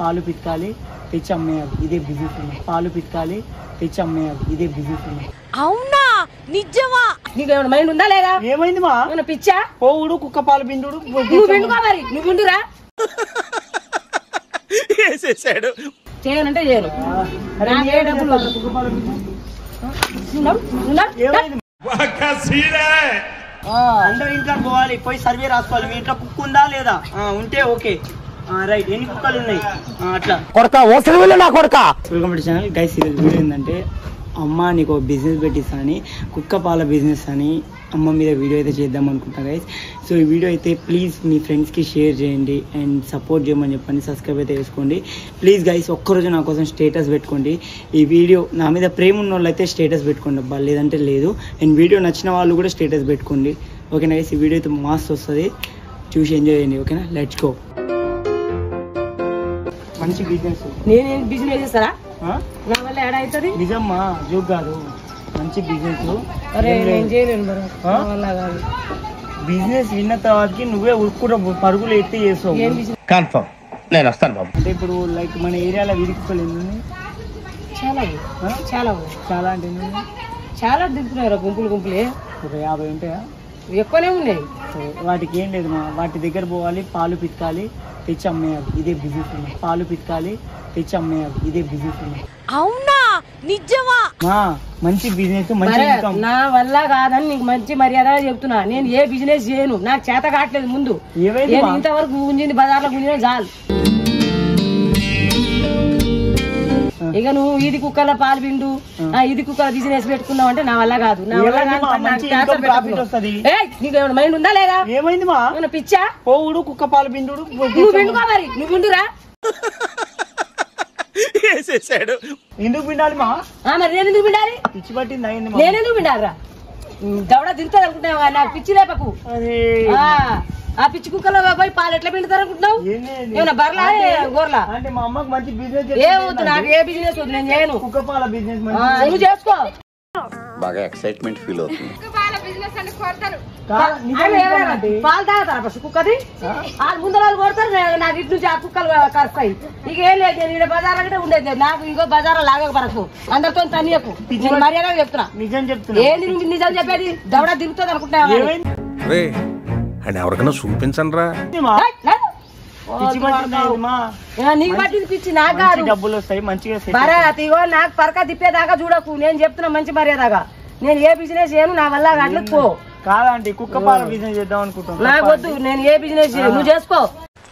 పాలు పితకాలి తెచ్చి అమ్మేయాలి, ఇదే బిజినెస్ ఉంది. పాలు పితకాలి తెచ్చి అమ్మేయాలి, ఇదే బిజినెస్ ఉంది. అవునా నిజమా? నీకు ఏమైనా మైండ్ ఉందా లేదా? ఏమైంది మా పిచ్చా? పోవుడు కుక్క పాలు బిందుడు. నువ్వు బిండుకో మరి, నువ్వు బిండురా. చేయనంటే చేయను. అందరూ ఇంట్లో పోవాలి, పోయి సర్వే రాసుకోవాలి. మీ ఇంట్లో కుక్క ఉందా లేదా, ఉంటే ఓకే రైట్. ఎన్ని కుక్కలు ఉన్నాయి అట్లా వెల్కమ్ టు ఛానల్ గైస్. ఈరోజు వీడియో ఏంటంటే అమ్మ నీకు బిజినెస్ పెట్టిస్తానని, కుక్క పాల బిజినెస్ అని అమ్మ మీద వీడియో అయితే చేద్దాం అనుకుంటా గైస్. సో ఈ వీడియో అయితే ప్లీజ్ మీ ఫ్రెండ్స్కి షేర్ చేయండి అండ్ సపోర్ట్ చేయమని చెప్పండి. సబ్స్క్రైబ్ అయితే చేసుకోండి ప్లీజ్ గైస్. ఒక్కరోజు నా కోసం స్టేటస్ పెట్టుకోండి. ఈ వీడియో నా మీద ప్రేమ ఉన్న వాళ్ళు అయితే స్టేటస్ పెట్టుకోండి అబ్బా, లేదంటే లేదు. అండ్ వీడియో నచ్చిన వాళ్ళు కూడా స్టేటస్ పెట్టుకోండి ఓకేనా గైస్. ఈ వీడియో అయితే మస్తు వస్తుంది, చూసి ఎంజాయ్ చేయండి ఓకేనా. Let's go. మంచి బిజినెస్. నేనేం బిజినెస్ చేస్తారా? నా వల్ల ఏడా అవుతుంది? నిజమ్మా, జోక్ కాదు, మంచి బిజినెస్. బిజినెస్ విన్న తర్వాతకి నువ్వే ఉరుక్కుట పరుగులు ఎత్తి చేస్తావు. కన్ఫర్మ్ నేను వస్తాను బాబు. అంటే ఇప్పుడు లైక్ మన ఏరియాలో విడికుక్కలు ఎన్ని? చాలా చాలా చాలా అంటే చాలా దిగుతున్నారు గుంపులు గుంపులే. ఒక 50 ఉంటాయా? ఎక్కువనే ఉన్నాయి. వాటికి ఏం లేదు మా, వాటి దగ్గర పోవాలి, పాలు పితకాలి తెచ్చి అమ్మేయాలి, ఇదే బిజినెస్ ఉంది. పాలు పితకాలి తెచ్చి అమ్మేయాలి, ఇదే బిజినెస్ ఉంది. అవునా నిజమా? మంచి బిజినెస్, మంచి ఇన్కమ్. నా వల్ల కాదని నీకు మంచి మర్యాద చెప్తున్నా. నేను ఏ బిజినెస్ చేయను, నాకు చేత కావట్లేదు. ముందు ఇంతవరకు గుంజింది బజార్లో గుంజిన చాలు. ఇక నువ్వు ఇది కుక్కల పాలు పిండు, ఇది కుక్కల బిజినెస్ పెట్టుకున్నావు అంటే నా వల్ల కాదు. నా వల్ల నీకు ఏమైనా మైండ్ ఉందా లేదా? ఏమైంది మా పిచ్చా? పోవుడు కుక్క పాలు బిందుడు. నువ్వు పిండుకో మరి, నువ్వు పిండురా. ఎందుకు పిండాలి మా? మరి నేను ఎందుకు పిండాలి? పిచ్చి పట్టింది. నేనెందుకు పిండాలిరా? దవడ తిరుగుతుంది అనుకుంటున్నావా? నాకు పిచ్చి లేపకు. ఆ పిచ్చి కుక్కలో పోయి పాలు ఎట్లా పిండుతారు అనుకుంటున్నావు? ఏమన్నా బర్లా గోర్లా? అంటే మా అమ్మకి మంచి బిజినెస్. ఏ వద్దు, నాకు ఏ బిజినెస్ వద్దు, నేను చేయను. కుక్క పాల బిజినెస్ నువ్వు చేసుకో. బాగా ఎక్సైట్మెంట్ ఫీల్ అవుతుంది. పాలు తాగుతారా ఫస్ట్ కుక్కది? ముందర వాళ్ళు కొడతారు, నాకు ఇటు నుంచి ఆ కుక్కలు కరుస్తాయి. ఇక ఏం లేదు, నేను బజార్లో కూడా ఉండేది. నాకు ఇంకో బజార్లో లాగకు పరకు, అందరితో తనియకు. నేను మర్యాద చెప్తున్నా. నిజం చెప్తున్నా. ఏంది నువ్వు నిజం చెప్పేది? దవడ తిరుగుతుంది అనుకుంటున్నావా? ఎవరికైనా చూపించండి రా. నీకు పట్టింది పిచ్చి, నాకు కాదు. డబ్బులు వస్తాయి మంచిగా. ఇగో నాకు పరక తిప్పేదాకా చూడకు, నేను చెప్తున్నా మంచి మర్యాదగా. నేను ఏ బిజినెస్ చేయను, నా వల్ల అట్లా పో. కాదండి, కుక్క పాల బిజినెస్ చేద్దాం అనుకుంటున్నా. నాకు వద్దు, నేను ఏ బిజినెస్ చేయను. నువ్వు చేసుకో.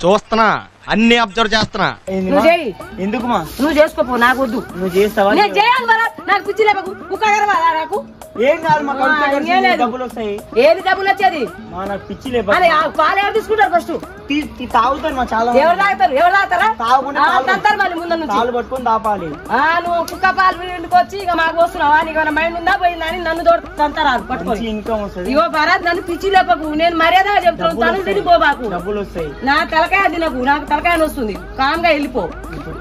చూస్తున్నా, అన్ని అబ్జర్వ్ చేస్తున్నా. నువ్వు చేయి. ఎందుకు మా? నువ్వు చేసుకోపో, నాకు వద్దు. నువ్వు చేస్తావా? నేను చేయాలి మరి, నాకు పిచ్చి లేపకు. కుక్క నాకు ఏం కాదు మా, డబ్బులు వస్తాయి. ఏది డబ్బులు వచ్చేది? నాకు పిచ్చి లేప. పాలు ఎవరు తీసుకుంటారు? ఫస్ట్ తాగుతాను మా, చాలా. ఎవరు తాగుతారు? ఎవరు తాగుతారా? తాగుకుంటారు మళ్ళీ ముందు నుంచి పాలు పట్టుకొని తాపాలి. నువ్వు కుక్క పాలు ఇంటికొచ్చి ఇక మాకు వస్తున్నావా? నీకు మైండ్ ఉందా పోయిందని నన్ను తంతారా పట్టుకొని? ఇన్కమ్ వస్తుంది. ఇగో భరత్, నన్ను పిచ్చి లేపకు. నేను మర్యాదగా చెప్తున్నాను, తను తిని పోబాకు. డబ్బులు వస్తాయి. నా తలకాయ తినకు, నాకు తలకాయ వస్తుంది. కామ్గా వెళ్ళిపో.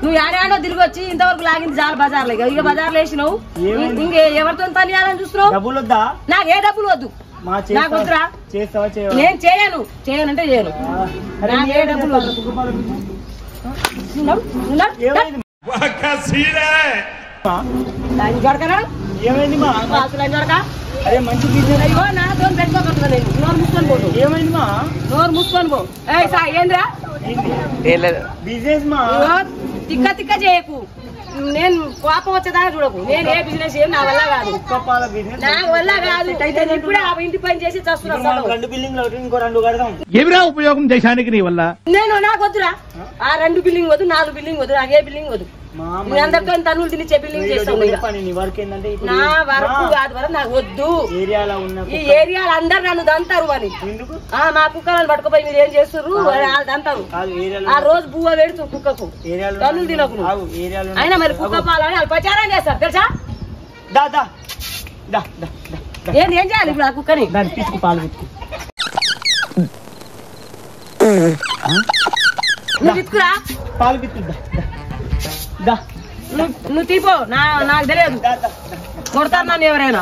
నువ్వు యాడో తిరిగి వచ్చి ఇంతవరకు లాగింది చాలు బజార్లో. ఇక బజార్లో వేసినావు, ఇంకే ఎవరితో తనియాలని చూస్తున్నావు? డబ్బులు వద్దా? నాకు ఏ డబ్బులు వద్దు, నాకు వద్దురా. చేస్తావా? నేను చేయను, చేయనంటే చేయను. నాకు ఏ డబ్బులు వద్దు. ఏమైంది మా? అరే మంచి బిజినెస్. నాతో పెట్టుకోకుండా నోరు మూసుకొని పోదు. ఏమైంది మా? నోరు మూసుకొని పో. ఏంద్రా బిజినెస్ మా? తిక్క తిక్క చేయకు. నేను కోపం వచ్చేదాకా చూడకు. నేను ఏ బిజినెస్ చేయను, నా వల్ల కాదు. నా వల్ల కాదు. ఇప్పుడే ఆ ఇంటి పని చేసి చేస్తున్నాను. 2 బిల్డింగ్లు ఇంకో 2 కడదాం. ఏమిరా ఉపయోగం దేశానికి నీ వల్ల? నేను నాకు వద్దురా. ఆ 2 బిల్డింగ్ వద్దు, 4 బిల్డింగ్ వద్దు, నాకు ఏ బిల్డింగ్ వద్దు. అందరితో తనులు తినిచ్చే బిల్డింగ్ చేస్తాను. నా వరకు కాదు వరకు నాకు వద్దు. ఈ ఏరియాలో అందరు నన్ను దంతారు అని. మా కుక్కలను పట్టుకుపోయి మీరు ఏం చేస్తారు? వాళ్ళు దంతారు. ఆ రోజు బువ్వ పెడుతూ కుక్కకు తనులు తినకు. అయినా మరి కుక్క పాలని వాళ్ళు ప్రచారం చేస్తారు తెలుసా? ఏం చేయాలి ఇప్పుడు ఆ కుక్కని? పాలు నువ్వు పిచ్చుకురా, పాలు పిచ్చుదా. నువ్వు తీపో, నాకు తెలియదు. కొడతారు నన్ను ఎవరైనా.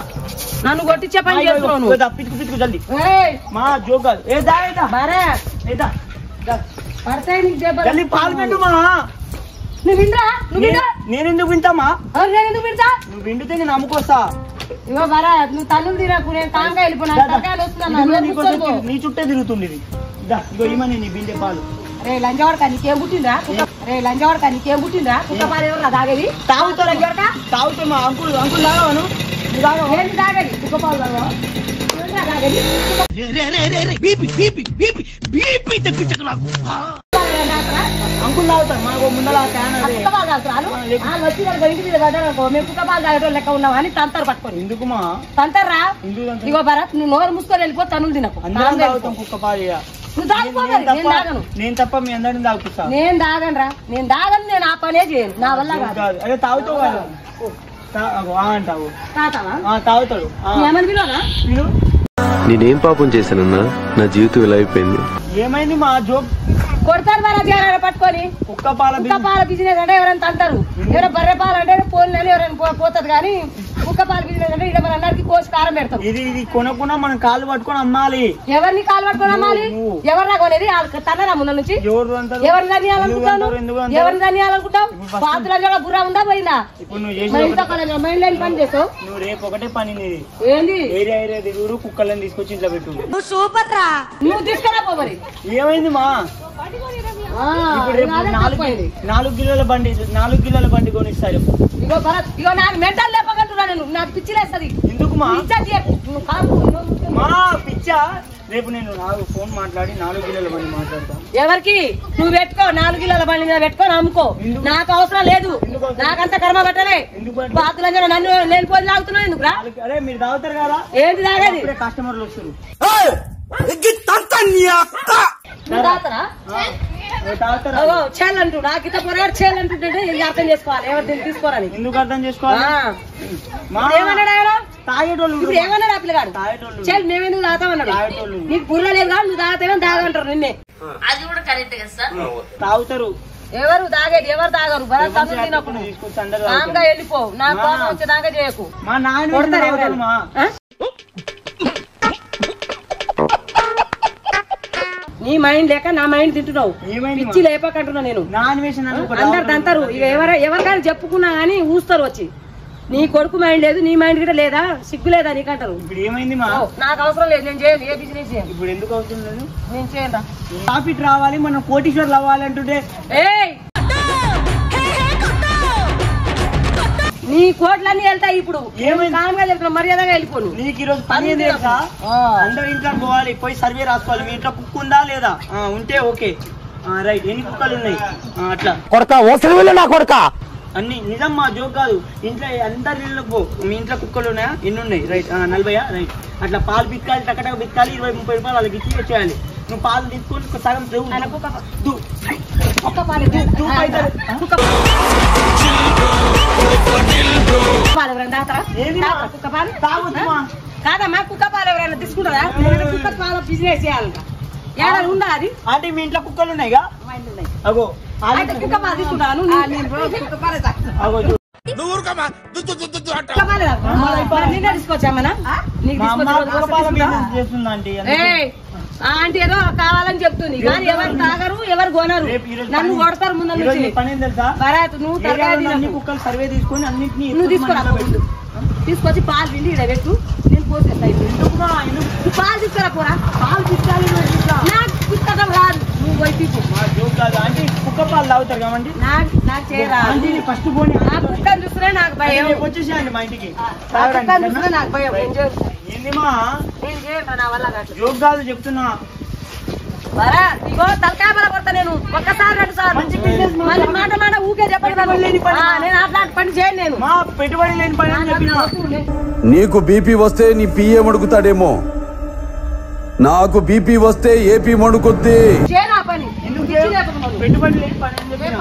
నన్ను కొట్టించే పని చేస్తున్నావు. మా జోగాలు పడతాయి నీకు దెబ్బ. పాలు పెట్టు మా. నువ్వు వింటా నేను ఎందుకు వింటామా? నేను ఎందుకు వింటా? నువ్వు వింటే నేను అమ్ముకొస్తా. ఇగో బరా నువ్వు తల్లులు తినకు, నేను తాంగా వెళ్ళిపోయినా నీ చుట్టే తిరుగుతుంది ఇది. ఇగో ఇమని నీ బిందె పాలు. రే లంజవాడక నీకేం పుట్టిందా? కుక్క పాలు ఎవరు తాగేది? తాగుతా మా అంకుల్ తాగవను ఏంటి తాగేది? కుక్క పాలు తాగవా? తాగేది అంకుల్ తాగుతారు మాకు ముందర కుక్క పాలు తాగుతారు. వచ్చి ఇంటి మీద పడ్డారు, మేము కుక్క పాలు తాగడం లెక్క ఉన్నాం అని తంతారు పట్టుకొని. ఎందుకుమా తంతారా? ఇగో భరత్ నువ్వు నోరు మూసుకొని వెళ్ళిపో, తనులు తినకు. అందరం తాగుతాం కుక్క పాలు. నువ్వు తాగిపోవాలి, నేను తాగను. నేను తప్ప మీ అందరిని తాగుతా. నేను తాగను రా, నేను ఆ పనే చేయను, నా వల్ల కాదు. అదే తాగుతావు కదా అంటావు. తాగుతాడు. ఏమని పిలవనా? నేనేం పాపం చేశానన్నా, నా జీవితం ఇలా అయిపోయింది. ఏమైంది మా జోక్? కొడతారు మన జనాలు పట్టుకొని. కుక్క పాల బిజినెస్ అంటే ఎవరైనా తంటారు, ఎవరైనా బర్రె పాలు అంటే పోనీ అని ఎవరైనా పోతుంది. కానీ కుక్క పాల బిజినెస్ అంటే ఇక్కడ మన అందరికి కోసి కారం పెడతాం. ఇది కొనకుండా మనం కాళ్ళు పట్టుకొని అమ్మాలి. ఎవరిని కాలు పట్టుకొని అమ్మాలి? ఎవరినా కొనేది? తనరా ముందు నుంచి ఎవరిని ధన్యాలనుకుంటావు? ఎవరిని ధన్యాలనుకుంటావు? పాత్రలో బుర్రా ఉందా పోయిందా? మైండ్ లేని పని చేస్తావు నువ్వు. రేపు ఒకటే పని ఏంది? ఏరియా దిగురు కుక్కలను తీసుకొచ్చి ఇంట్లో పెట్టు. నువ్వు సూపర్ రా, నువ్వు తీసుకురా పోయి. ఏమైంది మా? ఇప్పుడు 4 కిలోల బండి కొనిస్తారు. ఇగో భరత్, ఇగో నాకు మెంటల్ లేపగంటున్నా నేను, నాకు పిచ్చి లేస్తుంది. ఎందుకు మా పిచ్చా? రేపు నేను ఫోన్ మాట్లాడి 4 కిలోల బండి మాట్లాడతా. ఎవరికి? నువ్వు పెట్టుకో, 4 కిలోల బండి మీద పెట్టుకొని అమ్ముకో, నాకు అవసరం లేదు. నాకంత కర్మ పట్టలే. బాతులంగా నన్ను నేను పోయి లాగుతున్నావు ఎందుకు రా? అరే మీరు తాగుతారు కదా, ఏంటి తాగేది? కస్టమర్లు వస్తారు. చేయాలంటూ నాకు ఇంత పొరగాడు చేయాలంటుంటే ఇది అర్థం చేసుకోవాలి. ఎవరు దీన్ని తీసుకోరని ఎందుకు అర్థం చేసుకోవాలి? ఏమన్నాడు ఆయన? తాగేటోళ్ళు ఇప్పుడు ఏమన్నాడు ఆ పిల్లగాడు? చేయాలి మేమెందుకు తాగుతామన్నాడు. నీకు బుర్ర లేదు కాదు, నువ్వు తాగుతామని తాగంటారు నిన్నే. అది కూడా కరెక్ట్ కదా సార్. తాగుతారు. ఎవరు తాగేది? ఎవరు తాగరు? తినప్పుడు వెళ్ళిపో, నా కోసం వచ్చేదాకా చేయకు. మా నాన్న నీ మైండ్ లేక నా మైండ్ తింటున్నావు. పిచ్చి లేపకంటున్నా నేను. అందరు తంతారు. ఇక ఎవరికైనా చెప్పుకున్నా గానీ ఊస్తారు వచ్చి. నీ కొడుకు మైండ్ లేదు, నీ మైండ్ కూడా లేదా? సిగ్గు లేదా నీకంటారు. ఇప్పుడు ఏమైంది? నాకు అవసరం లేదు, నేను చేయను. ఏ బిజినెస్ చేయను. ఇప్పుడు ఎందుకు అవసరం లేదు? నేను చేయను. ప్రాఫిట్ రావాలి, మనం కోటీశ్వర్లు అవ్వాలి అంటుంటే నీ కోట్లన్నీ వెళ్తాయి. ఇప్పుడు కామ్గా చెప్తున్నా, మర్యాదగా వెళ్ళిపోను. నీకు ఈరోజు పని తెలుసా? అందరు ఇంట్లో పోవాలి, పోయి సర్వే రాసుకోవాలి. మీ ఇంట్లో కుక్క ఉందా లేదా? ఉంటే ఓకే రైట్. ఎన్ని కుక్కలు ఉన్నాయి? అట్లా కొడక అన్ని నిజం, మా జోక్ కాదు. ఇంట్లో అందరి ఇళ్ళకి పో, మీ ఇంట్లో కుక్కలు ఉన్నాయా? ఎన్ని ఉన్నాయి? Right 40 right. అట్లా పాలు బిక్కాలి, టకటక బిక్కాలి. 20-30 రూపాయలు వాళ్ళకి ఇచ్చి వచ్చేయాలి. నువ్వు పాలు తీసుకొని సగం కాదమ్మా, కుక్క పాలు ఎవరైనా తీసుకుంటారా? కుక్క పాలు బిజినెస్ చేయాలంట. ఏడాది ఉందా అది? అంటే మీ ఇంట్లో కుక్కలు ఉన్నాయిగా? అగో కుక్క పాలు తీసుకుంటాను. నిన్నే తీసుకొచ్చామన్నా. ఆంటీ ఏదో కావాలని చెప్తుంది కానీ ఎవరు తాగరు, ఎవరు కొనరు. నన్ను కొడతారు ముందు నుంచి. భరత్ నువ్వు తరగతి కుక్కలు సర్వే తీసుకొని అన్నింటినీ నువ్వు తీసుకురా. తీసుకొచ్చి పాలు పిండి ఇక్కడ పెట్టు, నేను పోసేస్తా. పాలు తీసుకురా పోరా. పాలు తీసుకోవాలి, నాకు తీసుకుంటాం రాదు. నువ్వు పోయి తీసుకో. అంటే కుక్క పాలు తాగుతారు కాబట్టి నాకు చేయరా. ఫస్ట్ పోనీ నా కుక్కని చూస్తున్నా నాకు భయం. వచ్చేసేయండి మా ఇంటికి. నాకు భయం. ఏందిమా నేను చేయను, నా వల్ల కాదు. జోక్ కాదు చెప్తున్నా. ఇగో తలకాయ బల కొడతా నేను. ఒక్కసారి 2 సార్లు మాట ఊకే చెప్పండి. నేను అట్లాంటి పని చేయను. నేను మా పెట్టుబడి లేని పని అని చెప్పిన. నీకు బీపీ వస్తే నీ పిఏ మడుకుతాడేమో, నాకు బీపీ వస్తే ఏపీ మడుకుద్ది. చేయనా పని? పెట్టుబడి లేని పని అని చెప్పిన.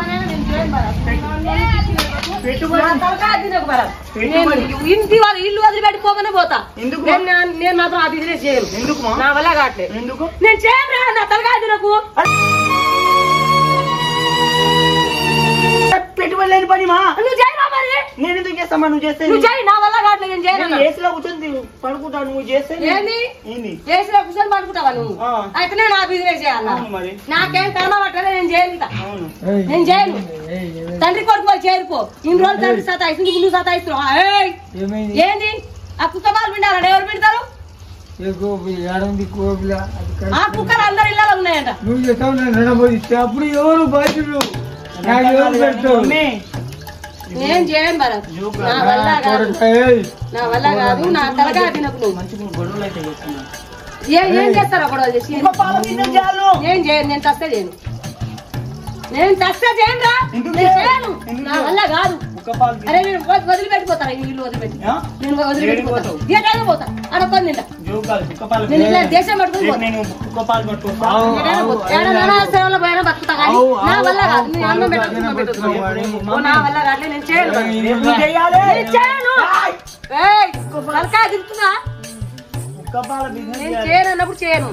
ఇంటి వాళ్ళు ఇల్లు వదిలిపెట్టుకోగానే పోతా. నేను మాత్రం ఆ బిజినెస్ చేయను. ఎందుకు? నా వల్ల కావట్లేదు. ఎందుకు? నేను చేయను రా. నా తలకాయ తినకు. పెట్టుబడి లేని పని మా నువ్వు చేయరా మరి. నేను ఎందుకు చేస్తామా? నువ్వు చేస్తే నువ్వు చేయి, నా వల్ల కావట్లేదు, నేను చేయను. ఏసీలో కూర్చొని పడుకుంటా, నువ్వు చేస్తే ఏంది ఏసీలో కూర్చొని పడుకుంటావా నువ్వు? అయితే నా బిజినెస్ చేయాలి, నాకేం కర్మ పట్టలే, నేను చేయను. నేను చేయను. తండ్రి కొడుకు పోయి చేరుకో. ఇన్ని రోజులు తండ్రి సతాయిస్తుంది, నువ్వు సతాయిస్తున్నావు. ఏంది ఆ కుక్క పాలు పిండాలంటే ఎవరు పిండారు? ఆ కుక్కలు అందరు ఇళ్ళలో ఉన్నాయంట. నువ్వు చెప్తావు అప్పుడు ఎవరు బాధ్యులు? నేను చేయను భరత్, నా వల్ల కాదు, నా వల్ల కాదు. నా తలగా తినకు నువ్వు. ఏం చేస్తారా గొడవలు చేసి? నేను చేయను, నేను తస్తే చేయను, నేను తస్తే చేయను రా, నేను చేయను, నా వల్ల కాదు. అరే నేను వదిలిపెట్టిపోతాను, ఇల్లు వదిలిపెట్టి నేను వదిలిపెట్టిపోతాను. ఏదైనా పోతా అడొక్కొని తింటా. నేను ఇట్లా దేశం పట్టుకుని పోయినా పోయినా బతుకుతా, కానీ నా వల్ల కాదు. నేను అన్నం పెట్టు, నా వల్ల కాదు, నేను చేయను, నేను చేయను. తలకాయ తింటున్నా, నేను చేయను అన్నప్పుడు చేయను.